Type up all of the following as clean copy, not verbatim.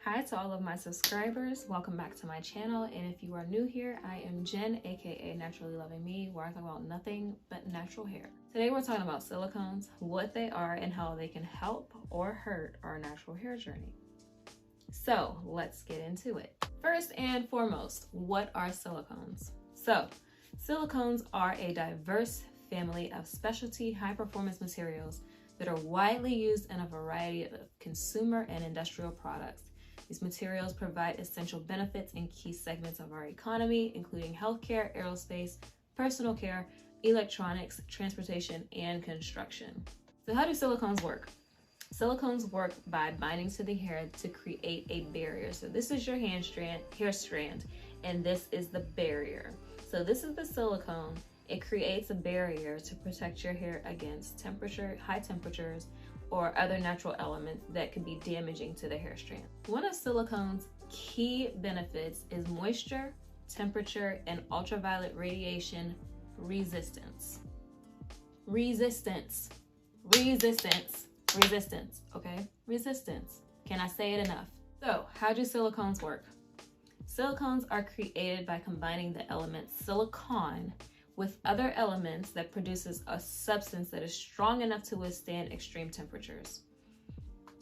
Hi to all of my subscribers, welcome back to my channel, and if you are new here, I am Jen, aka Naturally Loving Me, where I talk about nothing but natural hair. Today we're talking about silicones, what they are, and how they can help or hurt our natural hair journey. So let's get into it. First and foremost, what are silicones? So silicones are a diverse family of specialty high-performance materials that are widely used in a variety of consumer and industrial products. These materials provide essential benefits in key segments of our economy, including healthcare, aerospace, personal care, electronics, transportation, and construction. So how do silicones work? Silicones work by binding to the hair to create a barrier. So this is your hair strand, and this is the barrier. So this is the silicone. It creates a barrier to protect your hair against high temperatures, or other natural elements that could be damaging to the hair strand. One of silicone's key benefits is moisture, temperature, and ultraviolet radiation resistance. Resistance, okay? Resistance. Can I say it enough? So, how do silicones work? Silicones are created by combining the element silicone with other elements that produces a substance that is strong enough to withstand extreme temperatures.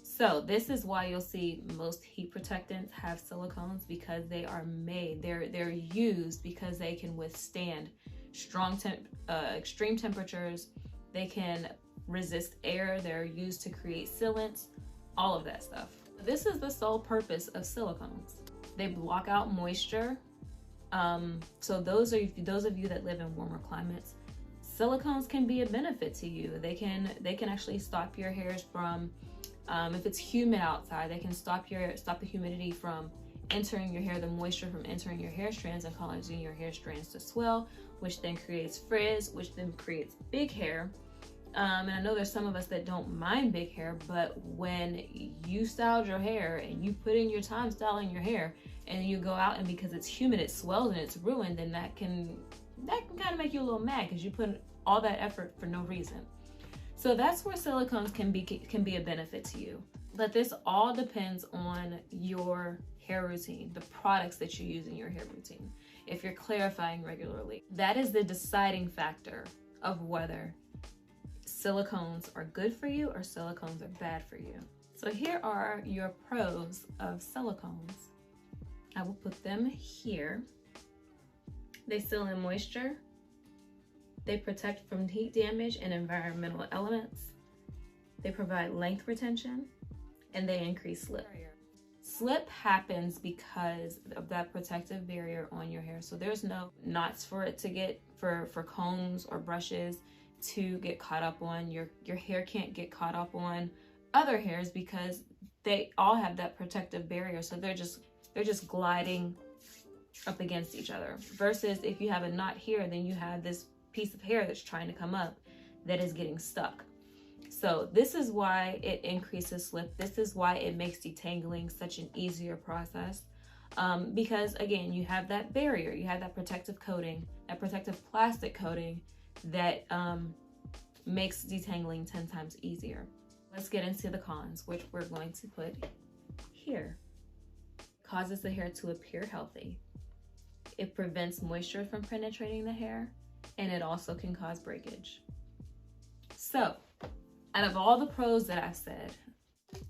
So this is why you'll see most heat protectants have silicones, because they are made, they're used because they can withstand extreme temperatures. They can resist air. They're used to create sealants, all of that stuff. This is the sole purpose of silicones. They block out moisture. So those of you that live in warmer climates, silicones can be a benefit to you. They can actually stop your hairs from, if it's humid outside, they can stop the humidity from entering your hair, the moisture from entering your hair strands and causing your hair strands to swell, which then creates frizz, which then creates big hair. And I know there's some of us that don't mind big hair, but when you styled your hair and you put in your time styling your hair, and you go out and because it's humid, it swells and it's ruined, then that can kind of make you a little mad because you put all that effort for no reason. So that's where silicones can be a benefit to you. But this all depends on your hair routine, the products that you use in your hair routine. If you're clarifying regularly, that is the deciding factor of whether silicones are good for you or silicones are bad for you. So here are your pros of silicones. I will put them here. They seal in moisture. They protect from heat damage and environmental elements. They provide length retention, and they increase slip. Slip happens because of that protective barrier on your hair. So there's no knots for it to get, for combs or brushes to get caught up on. Your hair can't get caught up on other hairs because they all have that protective barrier. So they're just gliding up against each other. Versus if you have a knot here, then you have this piece of hair that's trying to come up that is getting stuck. So this is why it increases slip. This is why it makes detangling such an easier process. Because again, you have that barrier, you have that protective coating, that protective plastic coating that makes detangling 10 times easier. Let's get into the cons, which we're going to put here. Causes the hair to appear healthy. It prevents moisture from penetrating the hair, and it also can cause breakage. So, out of all the pros that I've said,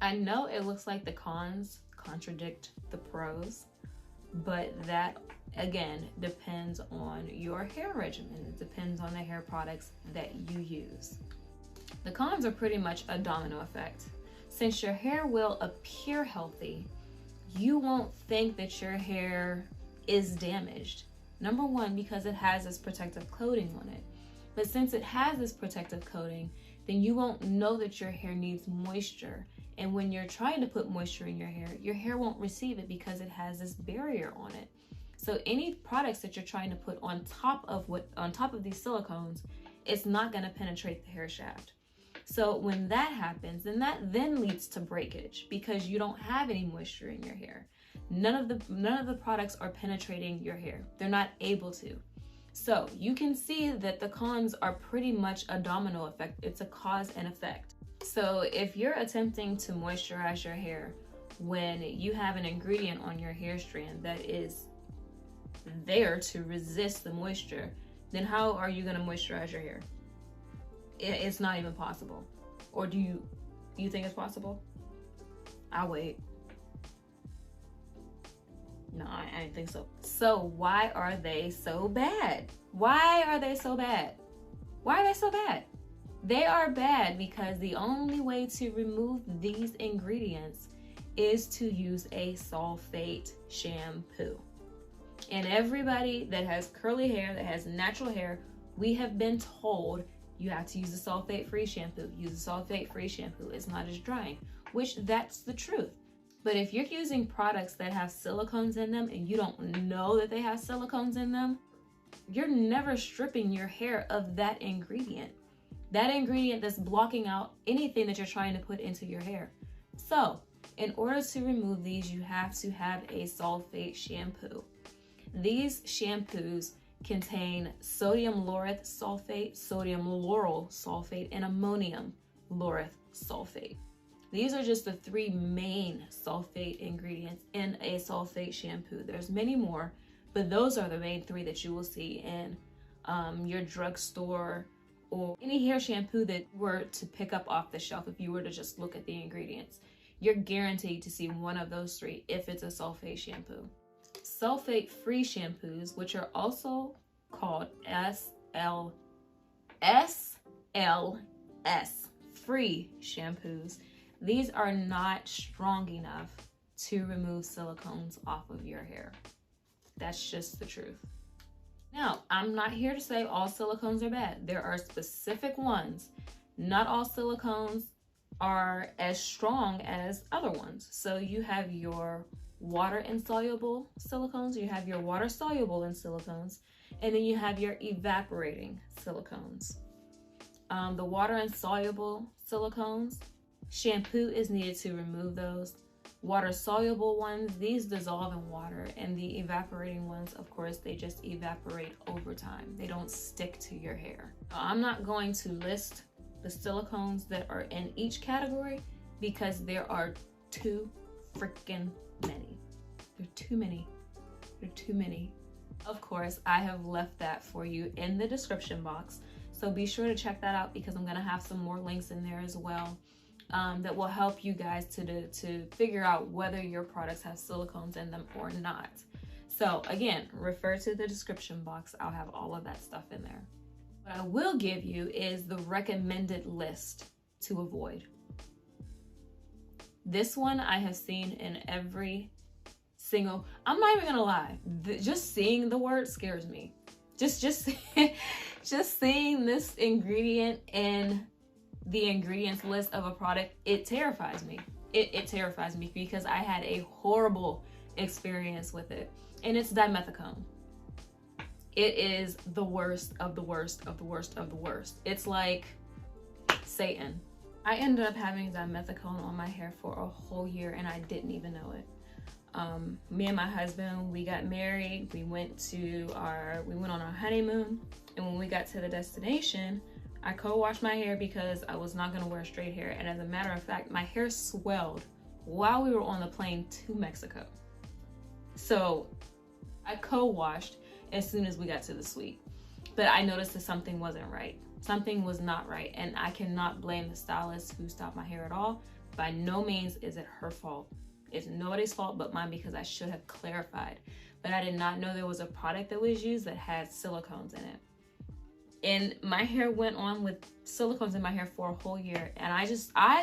I know it looks like the cons contradict the pros, but that again depends on your hair regimen. It depends on the hair products that you use. The cons are pretty much a domino effect. Since your hair will appear healthy, you won't think that your hair is damaged. Number one, because it has this protective coating on it. But since it has this protective coating, then you won't know that your hair needs moisture. And when you're trying to put moisture in your hair won't receive it because it has this barrier on it. So any products that you're trying to put on top of these silicones, it's not going to penetrate the hair shaft. So when that happens, then that leads to breakage because you don't have any moisture in your hair. None of the products are penetrating your hair. They're not able to. So you can see that the cons are pretty much a domino effect. It's a cause and effect. So if you're attempting to moisturize your hair when you have an ingredient on your hair strand that is there to resist the moisture, then how are you going to moisturize your hair? It's not even possible. Or do you think it's possible? I'll wait. No, I didn't think so. So why are they so bad? Why are they so bad? Why are they so bad? They are bad because the only way to remove these ingredients is to use a sulfate shampoo. And everybody that has curly hair, that has natural hair, we have been told you have to use a sulfate-free shampoo. Use a sulfate-free shampoo. It's not as drying, which that's the truth. But if you're using products that have silicones in them and you don't know that they have silicones in them, you're never stripping your hair of that ingredient. That ingredient that's blocking out anything that you're trying to put into your hair. So, in order to remove these, you have to have a sulfate shampoo. These shampoos contain sodium lauryl sulfate, sodium lauryl sulfate, and ammonium lauryl sulfate. These are just the three main sulfate ingredients in a sulfate shampoo. There's many more, but those are the main three that you will see in your drugstore or any hair shampoo that were to pick up off the shelf. If you were to just look at the ingredients, you're guaranteed to see one of those three if it's a sulfate shampoo. Sulfate-free shampoos, which are also called SLS free shampoos, these are not strong enough to remove silicones off of your hair. That's just the truth. Now, I'm not here to say all silicones are bad. There are specific ones. Not all silicones are as strong as other ones. So you have your water insoluble silicones, you have your water soluble in silicones, and then you have your evaporating silicones. The water insoluble silicones, shampoo is needed to remove those. Water soluble ones, these dissolve in water, and the evaporating ones, of course, they just evaporate over time. They don't stick to your hair. I'm not going to list the silicones that are in each category because there are too freaking many. There are too many. There are too many. Of course, I have left that for you in the description box. So be sure to check that out because I'm gonna have some more links in there as well that will help you guys to figure out whether your products have silicones in them or not. So again, refer to the description box. I'll have all of that stuff in there. What I will give you is the recommended list to avoid. This one I have seen in every single, I'm not even gonna lie, just seeing the word scares me. Just seeing this ingredient in the ingredients list of a product, it terrifies me. It terrifies me because I had a horrible experience with it, and it's dimethicone. It is the worst of the worst of the worst of the worst. It's like Satan. I ended up having dimethicone on my hair for a whole year and I didn't even know it. Me and my husband, we got married. We went on our honeymoon, and when we got to the destination, I co-washed my hair because I was not gonna wear straight hair. And as a matter of fact, my hair swelled while we were on the plane to Mexico. So I co-washed as soon as we got to the suite. But I noticed that something wasn't right. Something was not right. And I cannot blame the stylist who stopped my hair at all. By no means is it her fault. It's nobody's fault but mine because I should have clarified. But I did not know there was a product that was used that had silicones in it. And my hair went on with silicones in my hair for a whole year. And I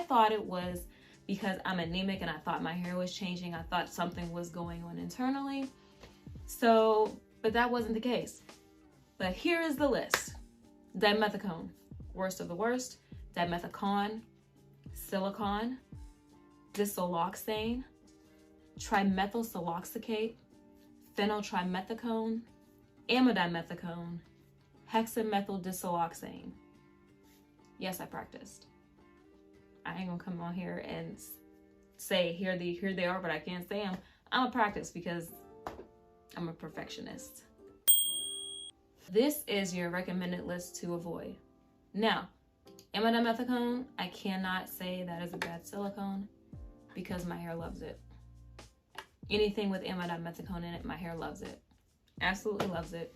thought it was because I'm anemic and I thought my hair was changing. I thought something was going on internally. So, but that wasn't the case. But here is the list. Dimethicone, worst of the worst. Dimethicone, silicone, disiloxane, trimethylsiloxicate, phenyltrimethicone, amidimethicone, hexamethyldissiloxane. Yes, I practiced. I ain't gonna come on here and say here they are, but I can't say them. I'm a practice because I'm a perfectionist. This is your recommended list to avoid. Now, amidimethicone, I cannot say that is a bad silicone. because my hair loves it. Anything with amidimethicone in it, my hair loves it. Absolutely loves it.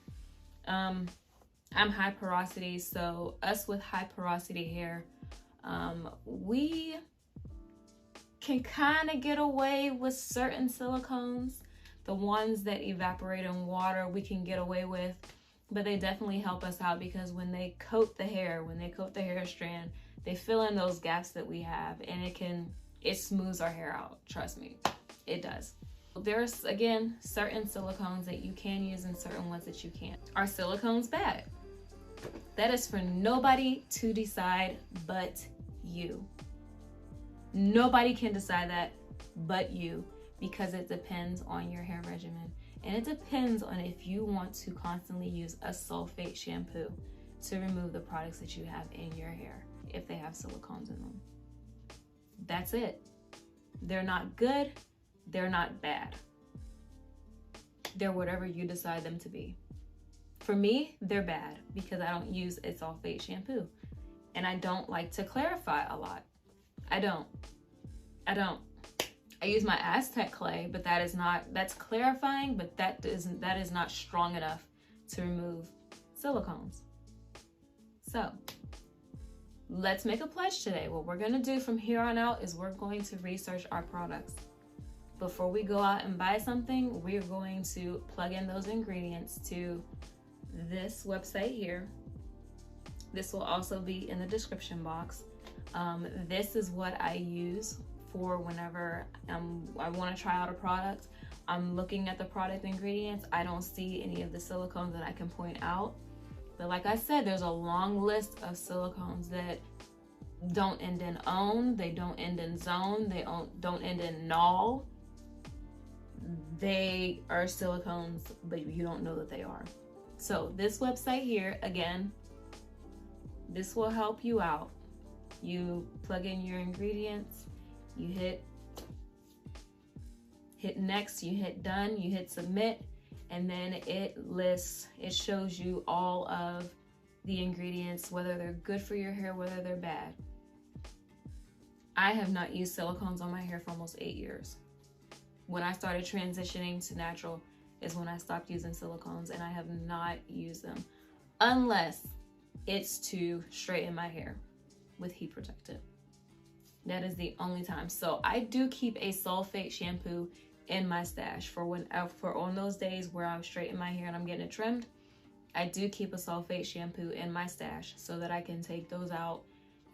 I'm high porosity, so us with high porosity hair, we can kind of get away with certain silicones. The ones that evaporate in water, we can get away with, but they definitely help us out because when they coat the hair, when they coat the hair strand, they fill in those gaps that we have, and it smooths our hair out. Trust me, it does. There's, again, certain silicones that you can use and certain ones that you can't. Are silicones bad? That is for nobody to decide but you. Nobody can decide that but you, because it depends on your hair regimen. And it depends on if you want to constantly use a sulfate shampoo to remove the products that you have in your hair, if they have silicones in them. That's it. They're not good. They're not bad. They're whatever you decide them to be. For me, they're bad because I don't use a sulfate shampoo. And I don't like to clarify a lot. I don't. I use my Aztec clay, but that's clarifying, but that is not strong enough to remove silicones. So let's make a pledge today. What we're gonna do from here on out is we're going to research our products. Before we go out and buy something, we're going to plug in those ingredients to this website here. This will also be in the description box. This is what I use for whenever I want to try out a product. I'm looking at the product ingredients. I don't see any of the silicones that I can point out. But like I said, there's a long list of silicones that don't end in "-one", they don't end in "-zone", they don't end in "-nol". They are silicones, but you don't know that they are. So this website here, again, this will help you out. You plug in your ingredients, you hit next, you hit done, you hit submit, and then it shows you all of the ingredients, whether they're good for your hair, whether they're bad. I have not used silicones on my hair for almost 8 years. When I started transitioning to natural is when I stopped using silicones, and I have not used them unless it's to straighten my hair with heat protectant. That is the only time. So I do keep a sulfate shampoo in my stash for on those days where I'm straightening my hair and I'm getting it trimmed. I do keep a sulfate shampoo in my stash so that I can take those out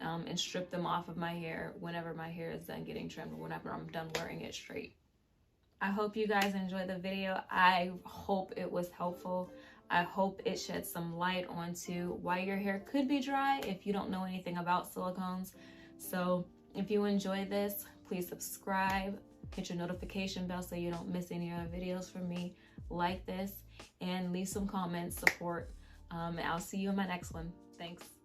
and strip them off of my hair whenever my hair is done getting trimmed, or whenever I'm done wearing it straight. I hope you guys enjoyed the video. I hope it was helpful. I hope it shed some light onto why your hair could be dry if you don't know anything about silicones. So if you enjoyed this, please subscribe, hit your notification bell so you don't miss any other videos from me like this, and leave some comments, support, and I'll see you in my next one. Thanks.